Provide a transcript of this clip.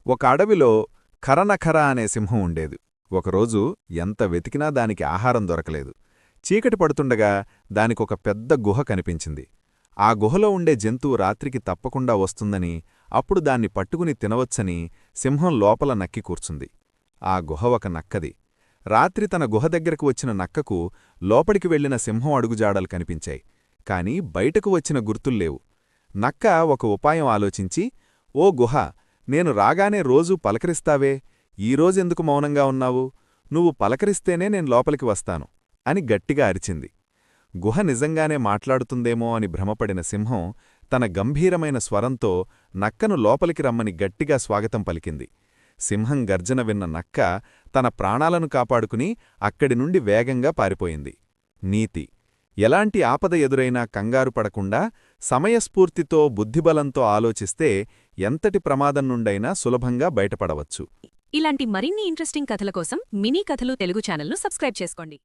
ఒక అడవిలో ఖరనఖర అనే సింహం ఉండేది. ఒకరోజు ఎంత వెతికినా దానికి ఆహారం దొరకలేదు. చీకటి పడుతుండగా దానికొక పెద్ద గుహ కనిపించింది. ఆ గుహలో ఉండే జంతువు రాత్రికి తప్పకుండా వస్తుందని, అప్పుడు దాన్ని పట్టుకుని తినవచ్చని సింహం లోపల నక్కి కూర్చుంది. ఆ గుహ ఒక నక్కది. రాత్రి తన గుహ దగ్గరకు వచ్చిన నక్కకు లోపలికి వెళ్లిన సింహం అడుగుజాడలు కనిపించాయి. కాని బయటకు వచ్చిన గుర్తుల్లేవు. నక్క ఒక ఉపాయం ఆలోచించి, ఓ గుహ, నేను రాగానే రోజూ పలకరిస్తావే, ఈరోజెందుకు మౌనంగా ఉన్నావు? నువ్వు పలకరిస్తేనే నేను లోపలికి వస్తాను అని గట్టిగా అరిచింది. గుహ నిజంగానే మాట్లాడుతుందేమో అని భ్రమపడిన సింహం తన గంభీరమైన స్వరంతో నక్కను లోపలికి రమ్మని గట్టిగా స్వాగతం పలికింది. సింహం గర్జన విన్న నక్క తన ప్రాణాలను కాపాడుకుని అక్కడి నుండి వేగంగా పారిపోయింది. నీతి: ఎలాంటి ఆపద ఎదురైనా కంగారు పడకుండా సమయస్ఫూర్తితో బుద్ధిబలంతో ఆలోచిస్తే ఎంతటి ప్రమాదం నుండైనా సులభంగా బయటపడవచ్చు. ఇలాంటి మరిన్ని ఇంట్రెస్టింగ్ కథల కోసం మినీ కథలు తెలుగు ఛానల్ను సబ్స్క్రైబ్ చేసుకోండి.